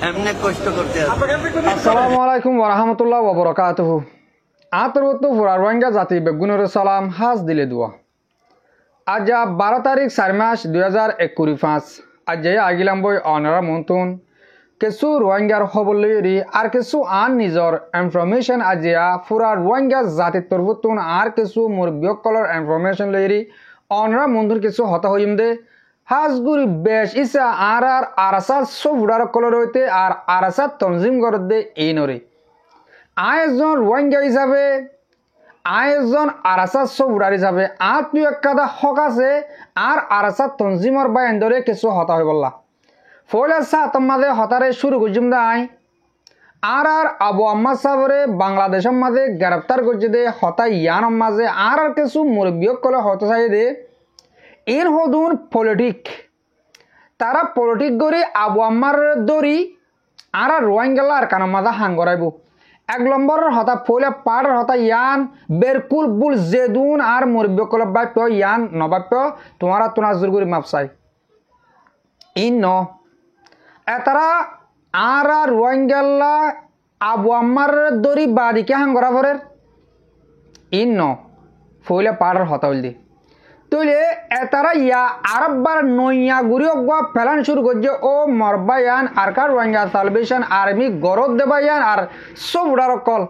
এমনি কষ্ট করতে আসসালামু আলাইকুম ওয়া রাহমাতুল্লাহি ওয়া বারাকাতুহু আতরবত ফুরা রোহিঙ্গা জাতি বেগুনের সালাম হাজ দিলে দোয়া আজ 12 তারিখ 4 মাস 2025 আজ আগিলাম বই অনারা মন্তুন কিছু রোহিঙ্গার খবর লইরি আর কিছু আন নিজর ইনফরমেশন আজিয়া ফুরা রোহিঙ্গা জাতির তরবতুন আর কিছু মুরব্বিয়কলর ইনফরমেশন লইরি অনারা মন্তুন কিছু হতা হইম দে হাজগুড়ি বেশ ইসা আর আরাসাত সব উড়ার কলর হইতে আর আরাসাত তনজিম করত দে এই নরে আয়োজন রোহিঙ্গা হিসাবে আয়োজন আরাসাত সব উড়ার হিসাবে আর তুই একটা হক আছে আর আরাসাত তনজিমর বাইন ধরে কিছু হতা হয়ে বললা ফলে সাতমাদে হতারে শুরু করছিম দাই আর আবু আম্মা সাবরে বাংলাদেশের মাঝে গ্রেপ্তার করছে দে হতা ইয়ান মাঝে আর কিছু মুরব্বিয়ক কলে হতা চাই দে এর হদুন পলিটিক তারা পলিটিক করে আবু আম্মার দরি আর রোহিঙ্গালা আর কানা মাঝে হাঙ্গরাইব 1 নম্বরের হতা ফলে পাড়ের হতা ইয়ান বেরকুল বুল জেদুন আর মুরব্বিয়কল বাপ্য ইয়ান নবাপ্য তোমারা তোনা জোর করে মাপসাই ইন ন এতারা আর রোহিঙ্গালা আবু আম্মার দরি বাদিকে হাঙ্গরা ভরের ইন ন ফলে পাড়ের হতা হইল দি তৈলে এতারা ইয়া আরববার নইয়া গুড়ি অগুয়া ফেলান শুরু করছে ও মরবায়ান আর কার রোহিঙ্গা সালভেশন আর্মি গরদ দেবায়ান আর সব উড়ার কল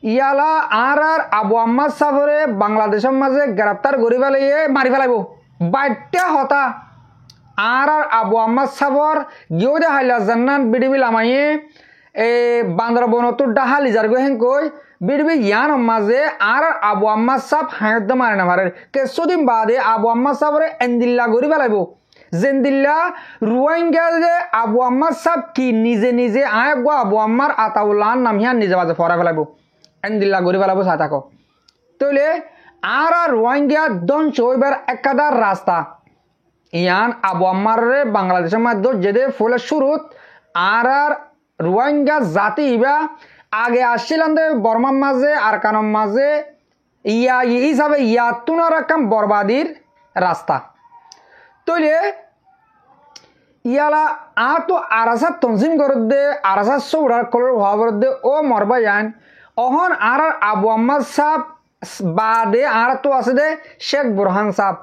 ইয়ালা আর আবু আম্মা সাবরে বাংলাদেশের মাঝে গ্রেপ্তার করি ফেলাইয়ে মারি ফেলাইব বাইটা হতা আর আবু আম্মা সাবর গিয়েও দেখাইলা জান্নান বিডিবি লামাইয়ে বান্দরবনতুর ডাহা লিজার গহেন কই বিড়বি ইয়ান মাঝে আর আবু আম্মা সাপ হায়দ মারে না মারে কিছুদিন বাদে আবু আম্মা সাপরে এন্দিল্লা গড়ি পেলাইব জেন্দিল্লা রোহিঙ্গা যে আবু আম্মা সাপ কি নিজে নিজে আয় গো আবু আম্মার আতাউল্লাহ নামিয়া নিজে বাজে ফরা ফেলাইব এন্দিল্লা গড়ি পেলাইব চাই থাকো তৈলে আর রোহিঙ্গা দঞ্চ হইবার একাদার রাস্তা ইয়ান আবু আম্মার বাংলাদেশের মাধ্যমে যেদে ফলে শুরুত আর রোহিঙ্গা জাতি ইবা আগে আসছিলাম দে বর্মার মাঝে আর কানম মাঝে ইয়া হিসাবে ইয়াতুনার কাম বরবাদির রাস্তা তৈলে ইয়ালা আ তো আরাসাত তনজিম করত দে আরাসাত সৌরার কলর হওয়ার দে ও মরবায়ান অহন আর আবু আম্মাদ সাহ বাদে আর তো আছে দে শেখ বুরহান সাহ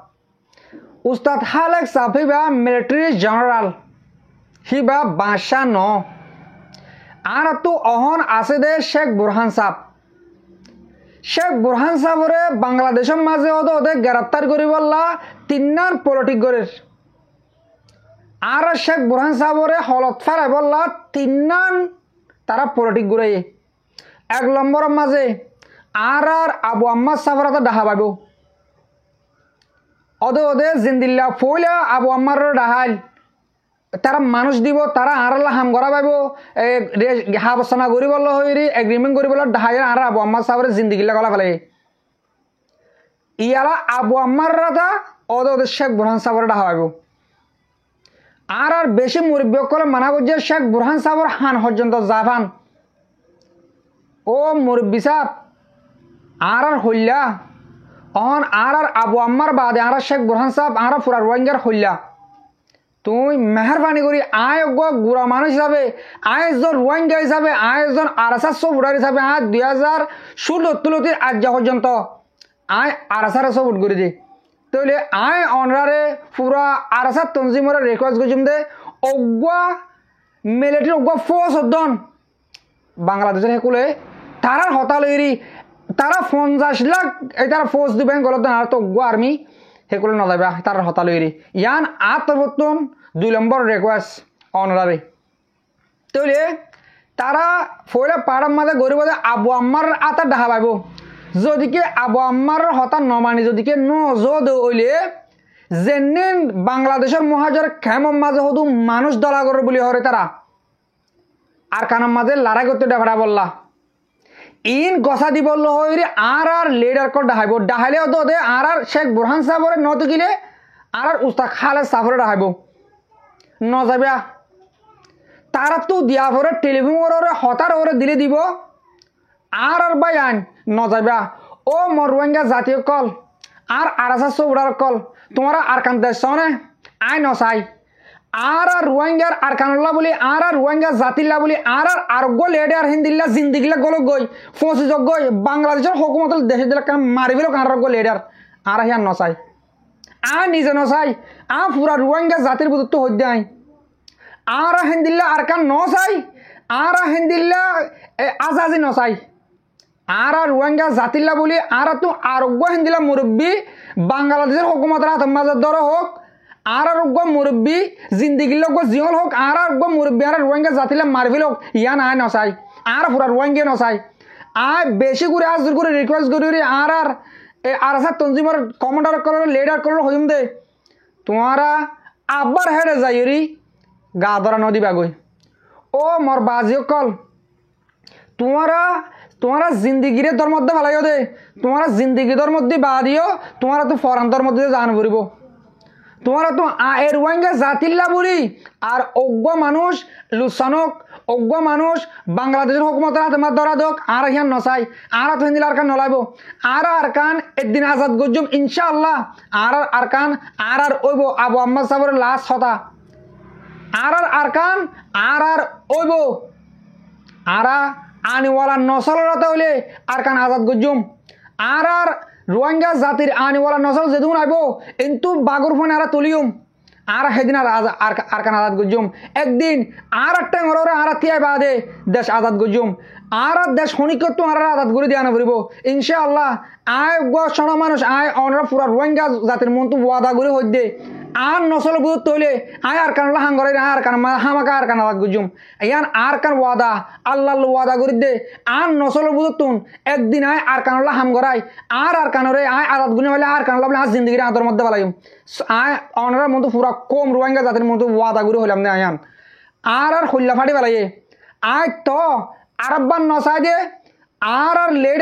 উস্তাদ হালেক সাহ হিবা মিলিটারি জেনারেল হিবা বাদশাহ ন আর তো অহন আছে দে শেখ বুরহান সাহরে বাংলাদেশের মাঝে ওদের গ্রেপ্তার করি বললা 3 পলিটিক গড়ের আর শেখ বুরহান সাহরে হলত ফেরাই বললা 3 তারা পলিটিক গড়ে 1 নম্বরের মাঝে আর আবু আম্মা সাহর ডাহা পাব ওদের জিন্দিল্লা ফইলা আবু আম্মার ডাহাল তারা মানুষ দিব তারা আরাল্লা হাম করা পাইব হাবসনা করি বললো হইরি এগ্রিমেন্ট করি বললো ডাহাই আর আবু আম্মার সাহরে জিন্দিগিল্লা গলা ফেলে ইয়ালা আবু আম্মার রাতা ওদের শেখ বুরহান সাহরে ডাহা পাইব আর বেশি মুরব্বী করে মানা করছে শেখ বুরহান সাহর হান পর্যন্ত জাফান ও মুরব্বী সাহ আর হইলা অহন আর আবু আম্মার বাদে আর শেখ বুরহান সাহ আর ফুরা রোহিঙ্গার হইলা তুই মেহরবানি করি আয় গুড়া মানুষ হিসাবে আয়োজন রোহিঙ্গা হিসাবে আয়োজন আরাসার সব উড়ার হিসাবে 2016 আজ পর্যন্ত আয় আরাসারে সব উঠ করে দি তাহলে আয় অনরারে পুরা আরাসার তনজিমরে রিকোয়েস্ট করছিম দে অগুয়া মিলিটারি অগুয়া ফোর্স হদ্দন বাংলাদেশের হেকুলে তারার হতা লইরি তারা 50 লাখ এই তারা ফোর্স দিবেন গলত আর তো অগুয়া আর্মি হেকুলে নজাবা তার হতা লইরি ইয়ান আত্মবর্তন 2 নম্বর রিকোয়েস্ট অনারারে তৈলে তারা ফলে পাড়ার মাঝে গরিব আবু আম্মার আতা ডাহা পাইব যদিকে আবু আম্মার হতা নমানি যদিকে নজদ হইলে যেনে বাংলাদেশের মহাজর খেমর মাঝে হদু মানুষ দলাগর বলি হরে তারা আর কানার মাঝে লড়াই করতে ডাভা বললা ইন গসা দি বললো হইরে আর লিডার কর ডাহাইব ডাহাইলে দে আর শেখ বুরহান সাহরে ন গিলে আর উস্তাদ খালেদ সাহরে ডাহাইব ন যাবে তারা তো দিয়া ভরে টেলিফোন ওরে হতার ওরে দিলে দিব আর বায়ান ন যাবে ও মর রোহিঙ্গা জাতীয় কল আর আরাসা সৌড়ার কল তোমারা আর কান দেশ আই ন চাই আর রোহিঙ্গার আরকানুল্লাহ বলি আর রোহিঙ্গা জাতিল্লা বলি আর আরোগ্য লেডার হিন্দিল্লা জিন্দিগিলা গল গই ফসি যোগ গই বাংলাদেশের হুকুমত দেশে দিলে মারিবিল আরোগ্য লেডার আর হিয়ান নচাই নিজে নচাই পুরা রোহিঙ্গা জাতির বুদ্ধ হদ্যে আই আর হিন্দিল্লা আরকান নচাই আর হিন্দিল্লা আজাজি নচাই আর রোহিঙ্গা জাতিল্লা বলি আর তো আরোগ্য হিন্দিল্লা মুরব্বী বাংলাদেশের হুকুমতের হাত মাঝে ধরো হোক আর আরোগ্য মুরব্বী জিন্দিগির লোক জিয়ল হোক আর আরোগ্য মুরব্বী আর রোহিঙ্গা জাতিল্লা মারবিল হোক ইয়ান আয় নচাই আর পুরা রোহিঙ্গা নচাই বেশি করে আজ করে রিকোয়েস্ট করি আর তঞ্জিমর কমান্ডার করার লিডার করার হইম দে তোমারা আবার হেডে যাই গা ধরা নদী বাগই ও মোর বাজি কল তোমারা জিন্দিগিরে তোর মধ্যে ভালাইও দে তোমারা জিন্দিগি তোর মধ্যে বা দিও তোমারা তো ফরান্তর মধ্যে জান পড়ব তোমারা তো রোহিঙ্গা জাতিল্লা বলি আর অজ্ঞ মানুষ লুসানক অজ্ঞ মানুষ বাংলাদেশের হুকুমতের হাতে মার ধরা দোক আর হিয়ান নচাই আর তো হিন্দিল আরকান নলাইব আর আরকান একদিন আজাদ গজ্জুম ইনশাআল্লাহ আর আরকান আর ওইব আবু আহমদ সাহেবের লাস্ট হতা আর আরকান আর ওইব আর আনিওয়ালা নসলরতা হইলে আরকান আজাদ গজ্জুম আর রোহিঙ্গা জাতির আনিওয়ালা নসল যেদিন আইব কিন্তু বাগুর ফোনে আর তুলিউম আর সেদিন আরকান আজাদ গজ্জুম একদিন আর টেঙর আর তিয়াই বাদে দেশ আজাদ গজ্জুম আর দেশ শনিকত্ব আর আজাদ করে দিয়া নবরিব ইনশাআল্লাহ আয় সন মানুষ আয় অনরা পুরা রোহিঙ্গা জাতির মনটো ওয়াদা করে হইদে আর নসল বুধ তৈলে আয় আর কান হাঙ্গরে আর কান হামাকা আর কান আজাদ গজ্জুম ইয়ান আর কান ওয়াদা আল্লাহ ওয়াদা করে দে আর নসল বুধ তুন একদিন আয় আর কানুল্লাহ হাম গড়াই আর কানরে আয় আজাদ গুনে বলে আর কানুল্লাহ বলে আর জিন্দগির আদর মধ্যে বালাইম আয় অনরার মতো পুরা কম রোহিঙ্গা জাতির মতো ওয়াদা করে হইলাম না আয়ান আর হল্লা ফাটি বেলাইয়ে আয় তো আরব্বান নসাই দে আর লেড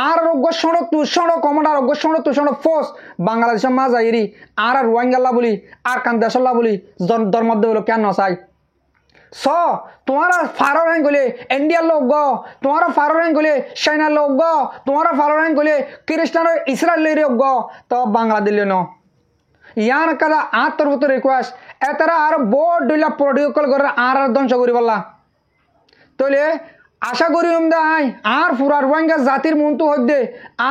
আরোগ্য সড়ক তুষণ কমান্ডার আরোগ্য সড়ক তুষণ ফোর্স বাংলাদেশের মা যাইরি আর রোহিঙ্গাল্লা বলি আর কান দেশল্লা বলি ধর্মদ্দ বলো কেন নসাই তোমারা ফারোর হ্যাং গলে ইন্ডিয়ার লোক গ তোমারা ফারোর হ্যাং গলে চাইনার লোক গ তোমারা ফারোর হ্যাং গলে খ্রিস্টান ইসরায়েলের গ তো বাংলাদেশ ন ইয়ান কাদা আত্মভূত রিকোয়েস্ট এতারা আর বোর্ড দিলা প্রডিউকল করে আর ধ্বংস করি বললা তাহলে আশা করি আই আর পুরা রোহিঙ্গা জাতির মনটো হদ্দে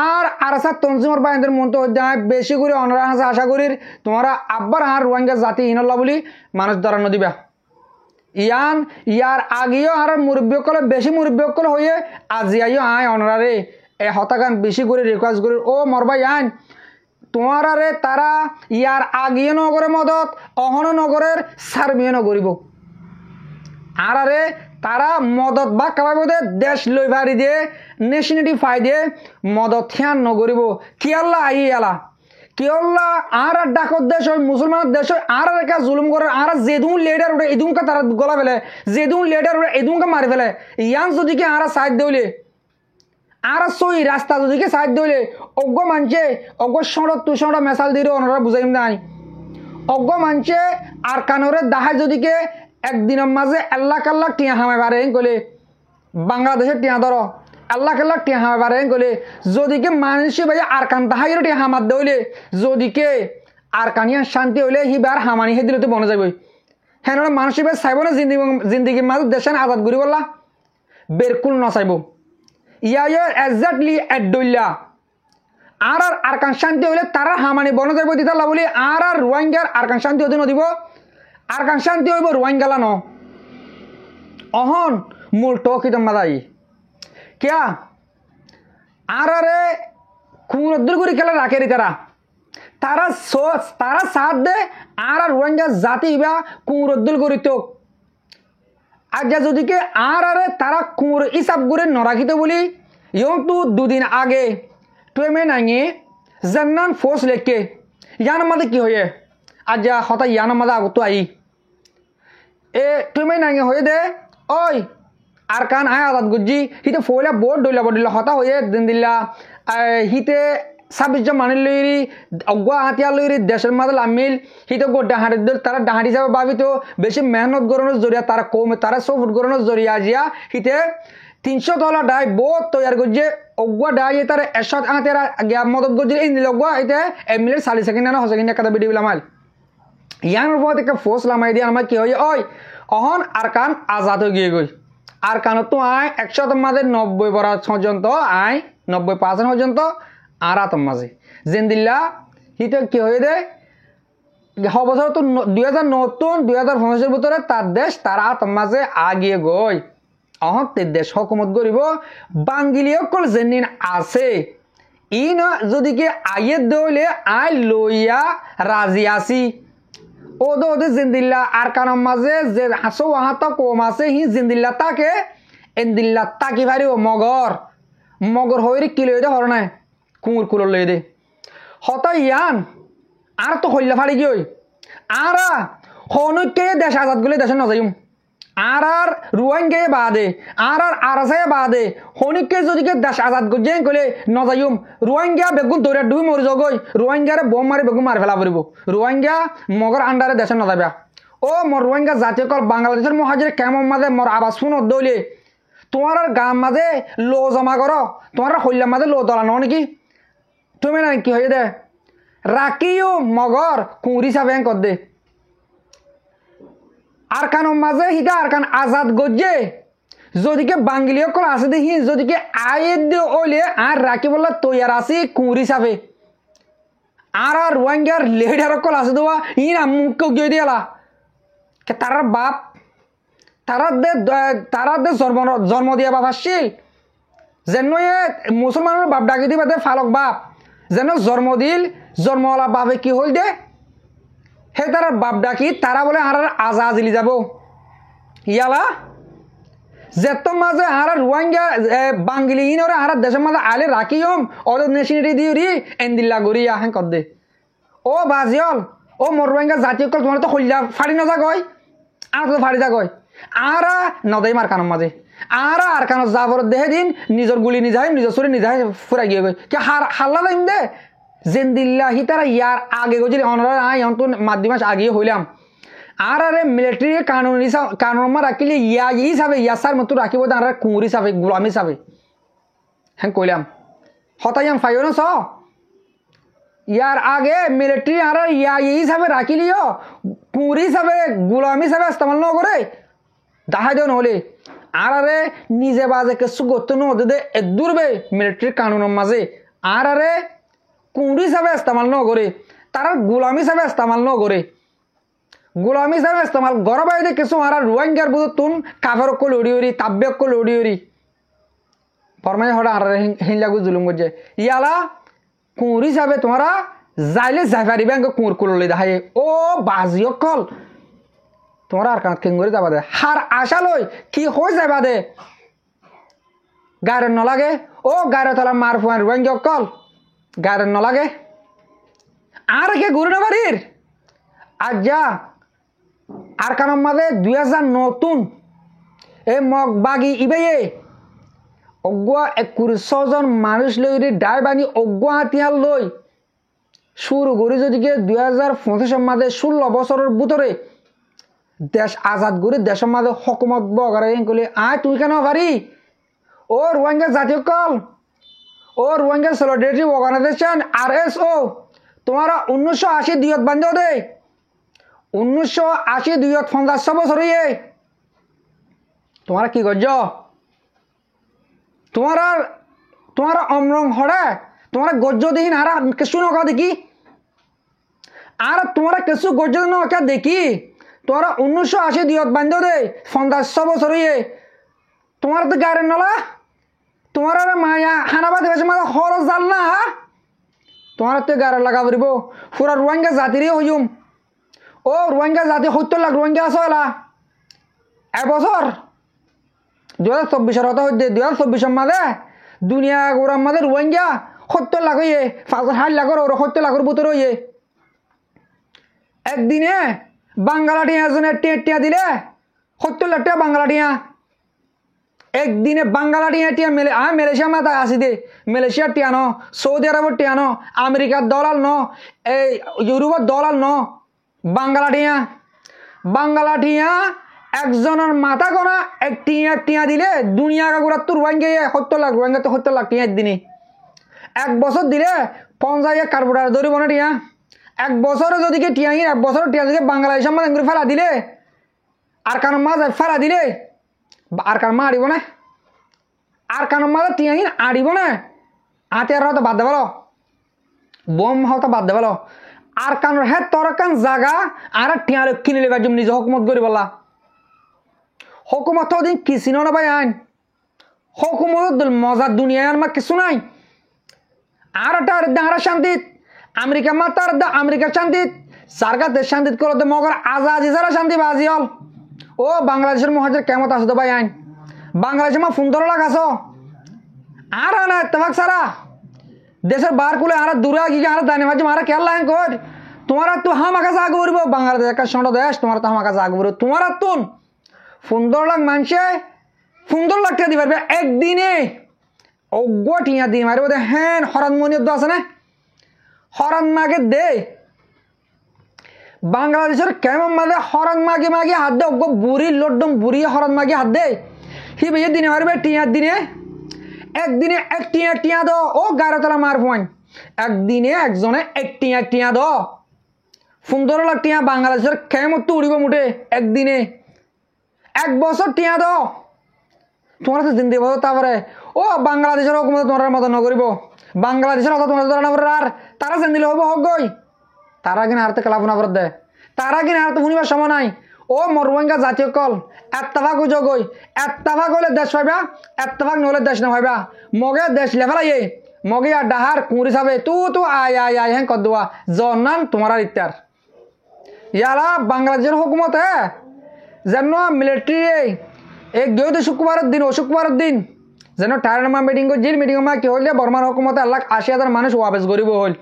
আর আরসা তঞ্জিমর বাইন্দের মনটো হদ্দে আয় বেশি করে অনরা হাসে আশা করির তোমরা আব্বার আর রোহিঙ্গা জাতি ইনল্লা বলি মানুষ ধরা নদিবা ইয়ার আগেও আর মুরব্বীকলে বেশি মুরব্বীকল হয়ে আজি আইও আয় অনরারে এ হতাকান বেশি করে রিকোয়েস্ট করি ও মরবাই আইন তোমারে তারা ইয়ার আগেও নগরের মদত অহন নগরের সার্বিও নগরিব আর তারা মদত বা কাবাইব দে দেশ লই ভারি দিয়ে নেশনালিটি ফাই দিয়ে মদত থিয়ান নগরিব কি আল্লাহ আই আলা কি আল্লাহ আর ডাকত দেশ হয় মুসলমানের দেশ হয় আর একা জুলুম করে আর যেদুন লেডার উঠে এদুমকা তারা গলা ফেলে যেদুন লেডার উঠে এদুমকা মারি ফেলে ইয়ান যদি কি আর সাইড দেউলে আর সই রাস্তা যদি কি সাইড দেউলে অজ্ঞ মানছে অজ্ঞ সড়ক তুষড় মেসাল দিয়ে ওনারা বুঝাইম নাই অজ্ঞ মানছে আর কানরে দাহায় যদি কে একদিনের মাঝে আল্লাহ কাল্লা টিয়া হামাই বারে গলে বাংলাদেশের টিয়া ধরো আল্লাহ কাল্লা টিয়া হামাই বারে গলে যদিকে মানুষ ভাই আর কান তাহাইরও টিয়া হামাত দইলে যদিকে আর কানিয়া শান্তি হইলে হি বার হামানি হে দিলে তো বনে যাবই হ্যাঁ মানুষ ভাই চাইব না জিন্দিগির মাঝে দেশে আজাদ করি বললা বেরকুল নচাইব ইয়া এক্সাক্টলি এডইল্লা আর কান শান্তি হইলে তারা হামানি বনে যাইব দিতাল্লা বলি আর রোহিঙ্গার আর কান শান্তি হতে নদিব আর কান শান্তি হইব রোহিঙ্গালা ন অহন মূল টকিত মাদাই কিয়া আর কুমরদ্দুর করে খেলা রাখে রে তারা সাথ দে আর রোহিঙ্গা জাতি বা কুমরদ্দুল করি তো আজ্ঞা যদিকে আর তারা কুমর হিসাব করে নরাখিত বলি ইয়ং তো দুদিন আগে টুয়েমে নাঙে জান্নান ফোর্স লেখকে ইয়ান মাদে কি হয়ে আজ্ঞা হতা ইয়ান মাদে আগত আই এ টুয়েমে নাঙে হয়ে দে ওই আর কান আয় আজাদ গুজি হিতে ফয়লা বোর্ড ডইলা হতা হয়ে দিন দিল্লা হিতে 26 জন মানুষ লইরি অগুয়া হাতিয়ার লইরি দেশের মাঝে লামিল হিতে গো ডাহাড়ি তারা ডাহাড়ি হিসাবে ভাবিত বেশি মেহনত গরণের জরিয়া তারা কম তারা 100 ফুট গরণের জরিয়া জিয়া হিতে $300 ডাই বোর্ড তৈয়ার করছে অগুয়া ডাই তার এসত হাতিয়ার মদত করছে এই অগুয়া হিতে এমএলএ 40 সেকেন্ড না 6 সেকেন্ড একটা ভিডিও মাল ইয়ার উপর থেকে ফোর্স লামাই দিয়ে আমার কি হয়ে ওই অহন আরকান আজাদ হয়ে গিয়ে গই আরকানত তো আয় 100 মাঝে 90 বরাত পর্যন্ত আয় 90% পর্যন্ত আর আতম মাঝে জেন্দিল্লা হিতে কি হয়ে দে বছর তো 2009-2050 ভিতরে তার দেশ তার আতম মাঝে আগিয়ে গই অহন তে দেশ হকুমত করিব বাঙ্গিলিও কল জেনিন আছে ই ন যদি কি আইয়ে দইলে আই লইয়া রাজি আছি ওদো ওদের জিন্দিল্লা আর কানার মাঝে যে হাসো হাতা কম আছে হি জিন্দিল্লা তাকে এন্দিল্লা তাকি ভারিও মগর হইরে কি লই দে হর নাই কুমুর কুলো লই দে হতা ইয়ান আর তো হইলা ফাড়ি গই আর হনুকে দেশ আজাদ গুলে দেশে নজাইম আর রুয়াঙ্গে বাদে আর আরাসে বাদে হনিকে যদি দেশ আজাদ গজে গলে নজাইম রুয়াঙ্গা বেগুন দৌড়া ডুবি মরি যাগই রুয়াঙ্গারে বোম মারি বেগুন মারি ফেলা পড়ব রুয়াঙ্গা মগর আন্ডারে দেশে নজাবা ও মোর রুয়াঙ্গা জাতীয় কল বাংলাদেশের মহাজির কেমন মাঝে মোর আবাস শুন দইলে তোমার গাম মাঝে লো জমা করো তোমার হইলার মাঝে লো দলানো নাকি তুমি না কি হয়ে দে রাখিও মগর কুঁড়ি সাবে কর দে আরকান মাঝে হিটা আরকান আজাদ গজ্জে যদিকে বাঙ্গিলিও কল আছে দেখি যদিকে আয়ের দিয়ে ওলে আর রাখি বললে তৈয়ার আছে কুঁড়ি সাবে আর রোহিঙ্গার লেডার কল আছে দেওয়া ইনা মুখ গিয়ে দিয়ালা তার বাপ তারা দে জন্ম দিয়া বাপ আসছিল যেন মুসলমানের বাপ ডাকি দিবা দে ফালক বাপ যেন জন্ম দিল জন্মওয়ালা বাপে কি হল দে হে তার বাপ ডাকি তারা বলে আর আজাজিলি যাব ইয়ালা যেত মাঝে আর রোহিঙ্গা বাঙ্গিলি ইনরে আর দেশের মাঝে আলে রাখিম ওদের নেশিনিটি দিউরি এন্দিল্লা গড়িয়া হ্যাঁ কর দে ও বাজিয়ল ও মোর রোহিঙ্গা জাতীয় কল তোমার তো হইলা ফাড়ি না যাগয় আর তো ফাড়ি যাগয় আর নদাই মার কানের মাঝে আর কানত যাবর দেহে দিন নিজের গুলি নিজাই নিজের শরীর নিজাই ফুরাই গিয়ে গই কে হাল্লা দিম দে জেন্দিল্লাহি তারা ইয়ার আগে গজি অনরা আই অন্ত মাধ্যম মাস আগে হইলাম আর আরে মিলিটারি কানুন মা রাখিলে ইয়া হিসাবে ইয়াসার মতো রাখিব আর কুঁড়ি হিসাবে গোলাম হিসাবে হ্যাঁ কইলাম হতাইয়াম ফাইও না স ইয়ার আগে মিলিটারি আর ইয়া হিসাবে রাখিলিও কুঁড়ি হিসাবে গোলাম হিসাবে ইস্তেমাল ন করে দাহাই দেও নহলে আর আরে নিজে বাজে কিছু করতে নদে দূরবে মিলিটারি কানুনের মাঝে আর আরে কুঁড়ি হিসাবে ইস্তেমাল ন করে তারা গোলাম হিসাবে ইস্তেমাল ন করে গোলাম হিসাবে ইস্তেমাল ঘর বাইরে কিছু আর রোহিঙ্গার বুঝো তুন কাফের কল উড়ি তাব্যক কল উড়ি ফরমাই হড়া আর হিনলাগু জুলুম করছে ইয়ালা কুঁড় হিসাবে তোমরা যাইলে যাই পারিবে কুঁড় কুললে দেখাই ও বাজিও কল তোমরা আর কাঁত খেঙ্গুরি যাবা দে হার আশা লই কি হয়ে যাবা দে গায়ের নলাগে ও গায়ের তলা মার ফুয়ান রোহিঙ্গা কল গায়ের নলাগে আর কে ঘুরে না বাড়ির আজ যা আর কানার মাঝে 2009 এই মগ বাগি ইবে অগুয়া 21 জন মানুষ লই ডাই বানি অগুয়া হাতিয়ার লই শুরু করি যদি 2025 মাঝে 16 বছরের ভিতরে দেশ আজাদ করে দেশের মাঝে হকুমত বগারে কলে আয় তুই কেন পারি ও রোহিঙ্গা জাতীয় কল ও রোহিঙ্গা সলিডারিটি অর্গানাইজেশন RSO তোমারা 1980 দুইত বান্ধব দে 1980 দুইত 50 বছর হইয়ে তোমারা কি করছ তোমারা অমরং হড়ে তোমারা গজ্জ দিন আর কিছু নকা দেখি আর তোমরা কিছু গজ্জ নকা দেখি তোরা 1980 দুইত বান্ধব দে 50 বছর হইয়ে তোমার তো গাড়ি নলা তোমার মায়া হানাবাদ মাঝে খরচ জাল না তোমার তো গাড়ি লাগা পড়ব পুরা রোহিঙ্গা জাতিরই হইম ও রোহিঙ্গা জাতি 70 লাখ রোহিঙ্গা আছে এবছর 2024 হতে হইতে 2024 মাঝে দুনিয়া গোড়ার মাঝে রোহিঙ্গা 70 লাখ হইয়ে 60 লাখের 70 লাখের ভিতরে হইয়ে একদিনে বাংলা টিয়া এজনে টিয়া দিলে 70 লাখ টাকা বাংলা টিয়া একদিনে বাংলা টিয়া মালেশিয়া মাথা আসি দে মালয়েশিয়ার টিয়া ন সৌদি আরবের টিয়া ন আমেরিকার ডলার ন এই ইউরোপের ডলার ন বাংলা টিয়া একজনের মাথা গোনা এক টিয়া দিলে দুনিয়া গোড়া তো রোহিঙ্গা 70 লাখ রোহিঙ্গা তো 70 লাখ টিয়া একদিনে এক বছর দিলে 50 কার্বোডার ধরিব না টিয়া এক বছরে যদি কি টিয়া এক বছর টিয়া যদি বাংলাদেশের মাঝে করে ফেলা দিলে আর কারণ মাঝে ফেলা দিলে আর কারণ মা আড়িব না আর কারণ মাঝে টিয়া আড়িব না হাতে আর হয়তো বাদ দেবালো বোম হয়তো বাদ দেবালো আর কারণ হ্যাঁ তোর কান জাগা আর টিয়া কিনে লেবার জন্য নিজে হুকুমত করি বলা হুকুমত দিন কিছু না ভাই আইন হুকুমত মজার দুনিয়ায় আর মা কিছু নাই আর একটা শান্তিত আমেরিকা মাতার আমেরিকার শান্তিত সারকার দেশ শান্তিত করতে মগর আজাদি সারা শান্তি বাজি হল ও বাংলাদেশের মহাজের কেমত আছে তো ভাই আইন বাংলাদেশের মা ফোন ধরো লাগাছ আর না তোমাক সারা দেশের বার কুলে আর দূরে গিয়ে আর দানি মাঝে মারা খেয়াল লাইন কর তোমার তো হামা কাছে আগে বলবো বাংলাদেশ একটা ষণ্ড দেশ তোমার তো হামা কাছে আগে বলবো তোমার তুন 15 লাখ মানুষে 15 লাখ টাকা দিবে একদিনে অজ্ঞ টিয়া দিয়ে মারি বোধ হ্যাঁ হরান মনিয়ত আছে না হরান মাগে দে বাংলাদেশের কেমন মাঝে হরান মাগে মাগে হাত দে অজ্ঞ বুড়ি লড্ডম বুড়ি হরান মাগে হাত দে হি ভাইয়া দিনে মারবে টিয়ার দিনে একদিনে এক টিয়া দো ও গারতলা মার ফোন একদিনে একজনে এক টিয়া দো 15 লাখ টিয়া বাংলাদেশের কেমন তো উড়িব মুঠে একদিনে এক বছর টিয়া দো তোমার তো জিন্দি বলো তারপরে ও বাংলাদেশের হুকুমত তোমার মতো নকরিব বাংলাদেশের কথা তোমার ধরা না আর তারা জেন দিলে হবো হোক গই তারা কিনা হারতে খেলাফোনা করে দেয় তারা কিনা হারতে শুনিবার সময় নাই ও মরুঙ্গা জাতীয় কল এত্তাফাক উজো গই এত্তাফাক হলে দেশ পাইবা এত্তাফাক নহলে দেশ না পাইবা মগে দেশ লেফেলাইয়ে মগে আর ডাহার কুঁড়ি সাবে তু আয় হ্যাঁ কদুয়া জনান তোমার ইত্যার ইয়ালা বাংলাদেশের হুকুমত হ্যাঁ যেন মিলিটারি এক গিয়ে শুক্রবারের দিন ও শুক্রবারের দিন যেন টায়ারমা মিটিং জিল মিটিং মা কি হইলে বর্মার হুকুমতে 1,80,000 মানুষ ওয়াবেস গরিব হল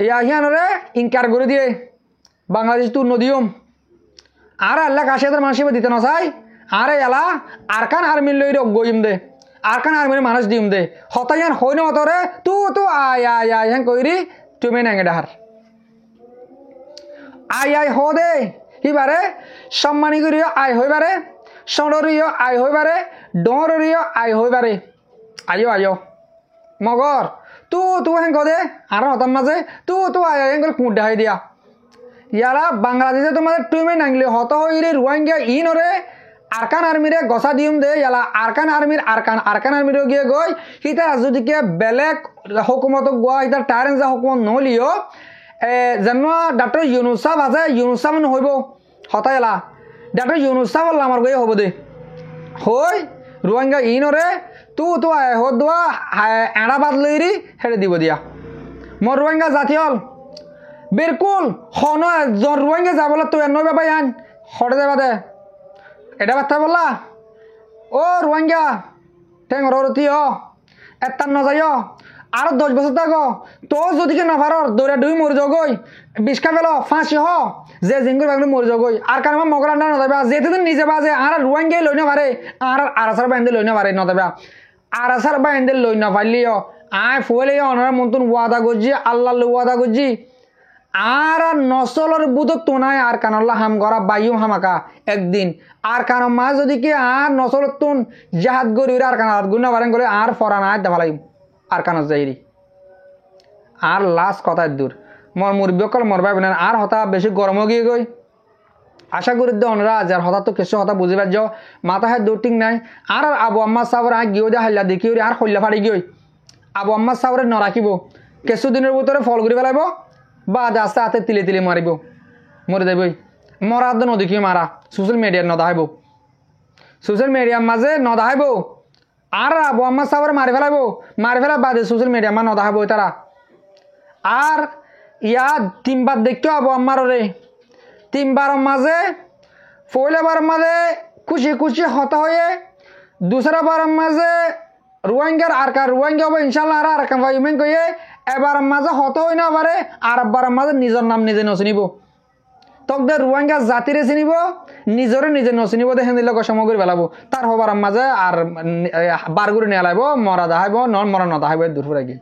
এই আহিয়ানরে ইনকার করে দিয়ে বাংলাদেশ তুর নদীয়ম আর 1,80,000 মানুষ দিতে না চাই আর এলা আরকান আর্মির লই গইম দে আরকান আর্মির মানুষ দিম দে হতাইয়ান হই না হতরে তু আয় হ্যাঁ কইরি তুমি নাঙ্গে ডাহার আয় হ দে হিবারে সম্মানী করিও আয় হইবারে সড়রিও আয় হইবারে ডরিও আয় হইবারে আয়ো মগর তু হেন কদে আর হতাম মাঝে তু আয় হেন করে কুঁট দেখাই দিয়া ইয়ারা বাংলাদেশে তোমাদের টুমে নাংলে হত হইরে রোহিঙ্গা ইনরে আরকান আর্মিরে গছা দিম দে ইয়ালা আরকান আর্মির আরকান আর্মিরে গিয়ে গই হিতার যদিকে বেলেগ হুকুমতক গোয়া হিতার টায়ারেন যা হুকুমত নহলিও যেন ডাক্তার ইউনুস সাহেব আছে ইউনুস সাহেব নহইব হতাই এলা ডাক্তার ইউনুস সাহেব আমার গিয়ে হব দে হই রোহিঙ্গা ইনরে তু আয় হত দোয়া এড়া বাদ লইরি হেরে দিব দিয়া মোর রোহিঙ্গা জাতি হল বিলকুল হন রোহিঙ্গা যাবলে তো এন বাবাই আন হরে দেবা দে এটা বার্তা বললা ও রোহিঙ্গা ঠেং রতি এতার নজাই আর 10 বছর থাকো তো যদি কে নভার দৌড়া ডুই মরে যাগই বিষকা পেল ফাঁসি হ যে জিঙ্গুর বাগলে মরে যাগই আর কারণ মগর আন্ডা নদাবা যেতে নিজে বাজে আর রোহিঙ্গাই লই না পারে আর আরাসার বাইন্দে লই না পারে নদাবা আরাসার বাইন্দে লই না পারলিও আয় ফুয়েলে অনার মন্তন ওয়াদা গজি আল্লাহ ওয়াদা গজি আর নসলর বুধ তোনায় আর কানল্লা হাম গড়া বাইও হামাকা একদিন আর কান মা যদি কি আর নসল তুন জাহাদ গরি আর কান হাত গুনা বারেন করে আর ফরান আয় দেওয়া লাগি আর কানত যাইরি আর লাস্ট কথা দূর মর মুরব্বকল মরবা বিনা আর হতা বেশি গরম গিয়ে গই আশা করি অনরা যার হতা তো কিছু হতা বুঝিবার যাও মাথা হাত দূর ঠিক নাই আর আবু আম্মা সাহর আয় গিয়ে হাল্লা দেখি আর হল্লা ফাড়ি গই আবু আম্মা সাহরে নরাখিব কিছু দিনের ভিতরে ফল ঘুরি পেলাইব বা আস্তে হাতে তিলে মারিব মরে যাবই মরার তো নদী কি মারা সোশ্যাল মিডিয়ার নদাহাইব সোশ্যাল মিডিয়ার মাঝে নদাহাইব আর আবু আম্মা সাহরে মারি ফেলা বাদে সোশ্যাল মিডিয়া মা নদাহাইব তারা আর ইয়া 3 বার দেখতো আবু আম্মার রে 3 বারের মাঝে পয়লাবার মাঝে খুশি হতা হয়ে দুসরা বারের মাঝে রোহিঙ্গার আর কার রোহিঙ্গা হবে ইনশাল্লাহ আর কাম ভাইমেন কইয়ে এবার মাঝে হত হই না পারে আর বার মাঝে নিজের নাম নিজে নচিনিব তকদের রোহিঙ্গা জাতিরে চিনিব নিজে নচিনিব দেখেন দিলে সামগ্রী পেলাবো তার হবার মাঝে আর বারগুড়ি নিয়ে লাইব মরা দাহাইব মরা নদাহাইব দূর ফুরাই গিয়ে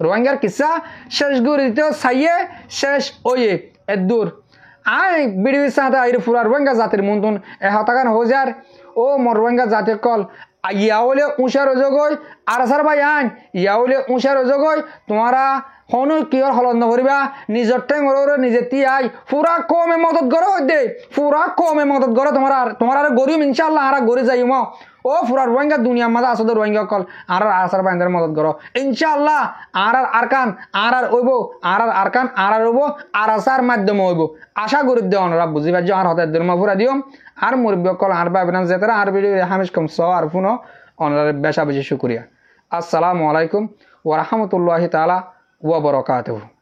রোহিঙ্গার কিসা শেষ গুড়ি দিতেও চাইয়ে শেষ ওয়ে এ দূর আই বিড়ি সাথে আইরে ফুরা রোহিঙ্গা জাতির মন্তন এ হতাকান হোজার ও মর রোহিঙ্গা জাতির কল ইয়াওলে উঁচার অজগই আর আসার ভাই আন ইয়াওলে উঁচার অজগই তোমারা হনু কিয়র হলন নকরিবা নিজর টেঙ্গরে নিজে তিয়াই পুরা কমে মদত করো হইতে পুরা কমে মদত করো তোমার আর গরিম ইনশাআল্লাহ আর গরি যাইম ও পুরা রোহিঙ্গা দুনিয়ার মাঝে আসলে রোহিঙ্গা কল আর আসার বাইন্দার মদত করো ইনশাআল্লাহ আর আরকান আর ওইব আর আরকান আর ওইব আর আসার মাধ্যমে ওইব আশা করি দেও ওরা বুঝি পারছো আর হতে দুর্মা পুরা দিও আর মুরব্বী কল আর ভাবনা যেতারা আর ভিডিও হামিশ কম সহ আর ফোনো ওনার বেশা বেশি শুক্রিয়া আসসালামু আলাইকুম ওয়া রাহমাতুল্লাহি তাআলা ওয়া বারাকাতুহু